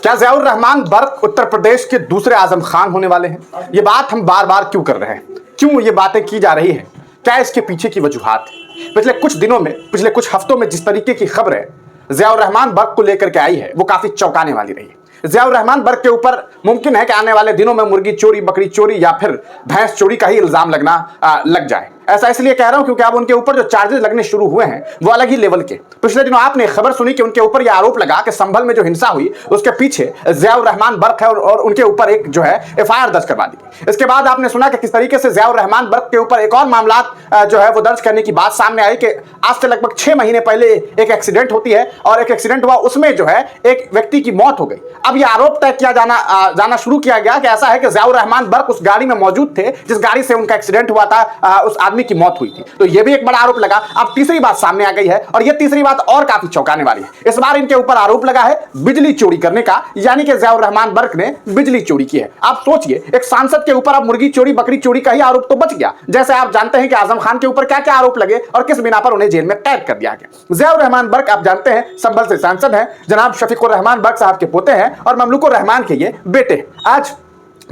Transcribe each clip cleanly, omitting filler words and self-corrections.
क्या ज़ियाउर रहमान बर्क उत्तर प्रदेश के दूसरे आजम खान होने वाले हैं? ये बात हम बार बार क्यों कर रहे हैं, क्यों ये बातें की जा रही है, क्या इसके पीछे की वजूहात है? पिछले कुछ दिनों में, पिछले कुछ हफ्तों में जिस तरीके की खबरें ज़ियाउर रहमान बर्क को लेकर के आई है वो काफी चौंकाने वाली रही है। ज़ियाउर रहमान बर्क के ऊपर मुमकिन है कि आने वाले दिनों में मुर्गी चोरी, बकरी चोरी या फिर भैंस चोरी का ही इल्जाम लग जाए। ऐसा इसलिए कह रहा हूं क्योंकि अब उनके ऊपर जो चार्जेस लगने शुरू हुए हैं वो अलग ही लेवल के। पिछले दिनों आपने खबर सुनी कि उनके ऊपर यह आरोप लगा कि संभल में जो हिंसा हुई उसके पीछे ज़ियाउर रहमान बर्क है और उनके ऊपर एक जो है एफआईआर दर्ज करवा दी। इसके बाद आपने सुना कि किस तरीके से ज़ियाउर रहमान बर्क के ऊपर एक और मामला जो है वो दर्ज करने की बात सामने आई कि आज से लगभग 6 महीने पहले एक एक्सीडेंट होती है और एक एक्सीडेंट हुआ, उसमें जो है एक व्यक्ति की मौत हो गई। अब यह आरोप तय किया जाना शुरू किया गया कि ऐसा है कि ज़ियाउर रहमान बर्क उस गाड़ी में मौजूद थे जिस गाड़ी से उनका एक्सीडेंट हुआ था, उस आदमी की मौत हुई थी। तो यह भी एक बड़ा आरोप लगा। अब तीसरी बात सामने आ गई है और यह तीसरी बात और काफी चौंकाने वाली है। इस बार इनके ऊपर आरोप लगा है बिजली चोरी करने का, यानी कि ज़ियाउर रहमान बर्क ने बिजली चोरी की है। आप सोचिए, एक सांसद के ऊपर अब मुर्गी चोरी, बकरी चोरी का ही आरोप तो बच गया। जैसे आप जानते हैं कि आजम खान के ऊपर क्या क्या आरोप लगे और किस बिना पर उन्हें जेल में कैद कर दिया गया। ज़ियाउर रहमान बर्क आप जानते हैं संभल से सांसद हैं, जनाब शफीकुर रहमान बर्क साहब के पोते हैं और ममलूकुर रहमान के ये बेटे। आज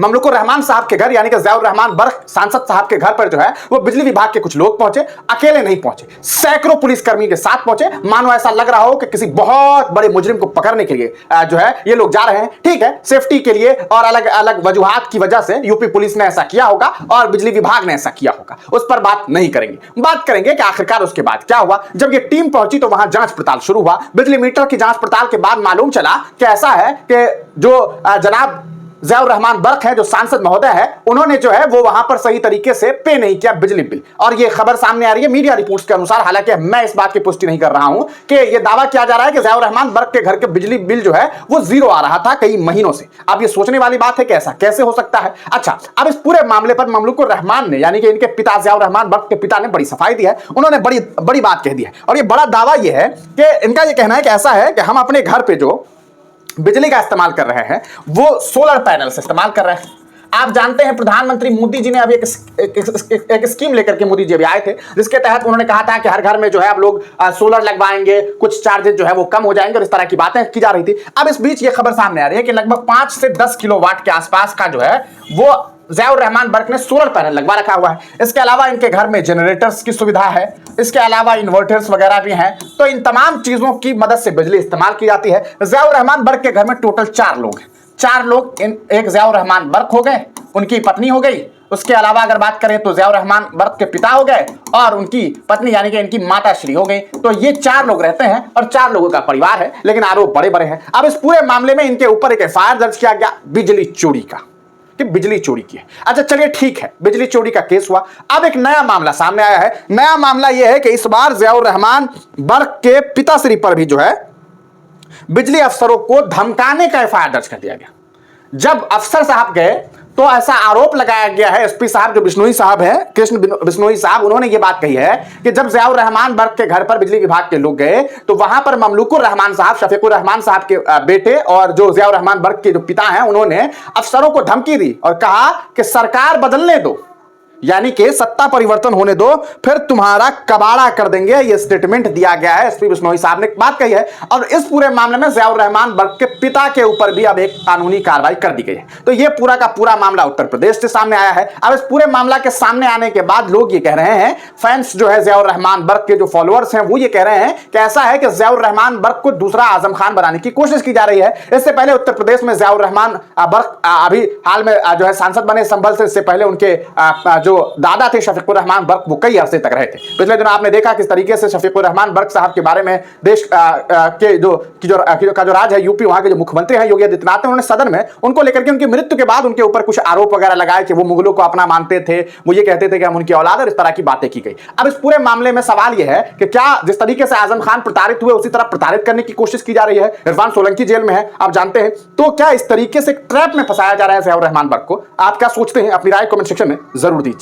ममलूकुर रहमान साहब के घर यानी कि ज़ियाउर रहमान बर्क सांसद साहब के घर पर जो है वो बिजली विभाग के कुछ लोग पहुंचे। अकेले नहीं पहुंचे, सैकड़ों पुलिसकर्मी के साथ पहुंचे। मानो ऐसा लग रहा हो कि किसी बहुत बड़े मुजरिम को पकड़ने के लिए जो है ये लोग जा रहे हैं। ठीक है, सेफ्टी के लिए और अलग अलग वजूहात की वजह से यूपी पुलिस ने ऐसा किया होगा और बिजली विभाग ने ऐसा किया होगा, उस पर बात नहीं करेंगे। बात करेंगे कि आखिरकार उसके बाद क्या हुआ। जब ये टीम पहुंची तो वहां जांच पड़ताल शुरू हुआ। बिजली मीटर की जांच पड़ताल के बाद मालूम चला कि ऐसा है कि जो जनाब ज़ियाउर रहमान बर्क है, जो सांसद महोदय है, उन्होंने जो है वो वहां पर सही तरीके से पे नहीं किया बिजली बिल। और ये खबर सामने आ रही है मीडिया रिपोर्ट्स के अनुसार, हालांकि मैं इस बात की पुष्टि नहीं कर रहा हूं कि ये दावा किया जा रहा है कि ज़ियाउर रहमान बर्क के घर के बिजली बिल जो है वो 0 आ रहा था कई महीनों से। अब ये सोचने वाली बात है कि ऐसा कैसे हो सकता है। अच्छा, अब इस पूरे मामले पर ममलूकुर रहमान ने यानी कि इनके पिता ज़ियाउर रहमान बर्क के पिता ने बड़ी सफाई दी है। उन्होंने बड़ी बात कह दी है और ये बड़ा दावा ये है कि इनका ये कहना है कि ऐसा है कि हम अपने घर पे जो बिजली का इस्तेमाल कर रहे हैं वो सोलर पैनल से इस्तेमाल कर रहे हैं। आप जानते हैं प्रधानमंत्री मोदी जी ने अभी एक स्कीम लेकर के मोदी जी अभी आए थे, जिसके तहत उन्होंने कहा था कि हर घर में जो है आप लोग सोलर लगवाएंगे, कुछ चार्जेस जो है वो कम हो जाएंगे और इस तरह की बातें की जा रही थी। अब इस बीच ये खबर सामने आ रही है कि लगभग 5 से 10 किलोवाट के आसपास का जो है वो ज़ियाउर रहमान बर्क ने सोलर पैनल लगवा रखा हुआ है। इसके अलावा इनके घर में जनरेटर्स की सुविधा है, इसके अलावा इन्वर्टर्स वगैरह भी हैं। तो इन तमाम चीजों की मदद से बिजली इस्तेमाल की जाती है। ज़ियाउर रहमान बर्क के घर में टोटल 4 लोग हैं। 4 लोग, एक ज़ियाउर रहमान बर्क हो गए, उनकी पत्नी हो गई, उसके अलावा अगर बात करें तो ज़ियाउर रहमान बर्क के पिता हो गए और उनकी पत्नी यानी कि इनकी माता श्री हो गई। तो ये 4 लोग रहते हैं और 4 लोगों का परिवार है, लेकिन आरोप बड़े बड़े हैं। अब इस पूरे मामले में इनके ऊपर एक एफआईआर दर्ज किया गया बिजली चोरी का, कि बिजली चोरी की है। अच्छा चलिए ठीक है, बिजली चोरी का केस हुआ। अब एक नया मामला सामने आया है। नया मामला यह है कि इस बार ज़ियाउर रहमान बर्क के पिताश्री पर भी जो है बिजली अफसरों को धमकाने का एफआईआर दर्ज कर दिया गया। जब अफसर साहब गए तो ऐसा आरोप लगाया गया है, एसपी साहब जो बिश्नोई साहब हैं, कृष्ण बिश्नोई साहब, उन्होंने ये बात कही है कि जब ज़ियाउर रहमान बर्क के घर पर बिजली विभाग के लोग गए तो वहां पर ममलूकुर रहमान साहब, शफीकुर रहमान साहब के बेटे और जो ज़ियाउर रहमान बर्क के जो पिता हैं, उन्होंने अफसरों को धमकी दी और कहा कि सरकार बदलने दो, यानी कि सत्ता परिवर्तन होने दो, फिर तुम्हारा कबाड़ा कर देंगे। यह स्टेटमेंट दिया गया है, एसपी बिश्नोई साहब ने बात कही है। और इस पूरे मामले में ज़ियाउर रहमान बर्क के पिता के ऊपर भी अब एक कानूनी कार्रवाई कर दी गई है। तो यह पूरा का पूरा मामला उत्तर प्रदेश से सामने आया है। अब इस पूरे मामला के सामने आने के बाद लोग ये कह रहे हैं, फैंस जो है ज़ियाउर रहमान बर्क के जो फॉलोअर्स हैं वो ये कह रहे हैं कि ऐसा है कि ज़ियाउर रहमान बर्क को दूसरा आजम खान बनाने की कोशिश की जा रही है। इससे पहले उत्तर प्रदेश में ज़ियाउर रहमान बर्क अभी हाल में जो है सांसद बने संभल से, इससे पहले उनके जो दादा थे शफीकुर रहमान बर्क वो कई अरसे तक रहे थे। पिछले दिनों आपने देखा किस तरीके से शफीकुर रहमान बर्क साहब के बारे में देश के जो राज है यूपी, वहां के जो मुख्यमंत्री हैं योगी आदित्यनाथ, उन्होंने सदन में उनको लेकर के उनकी मृत्यु के बाद उनके ऊपर कुछ आरोप वगैरह लगाए कि वो मुगलों को अपना मानते थे, वो ये कहते थे कि हम उनकी औलाद, और इस तरह की बातें की गई। अब इस पूरे मामले में सवाल यह है कि क्या जिस तरीके से आजम खान प्रताड़ित हुए उसी तरह प्रताड़ित करने की कोशिश की जा रही है। इरफान सोलंकी जेल में है, आप जानते हैं। तो क्या इस तरीके से ट्रैप में फंसाया जा रहा है ज़ियाउर रहमान बर्क को? आप क्या सोचते हैं? अपनी राय कमेंट सेक्शन में जरूर दीजिएगा।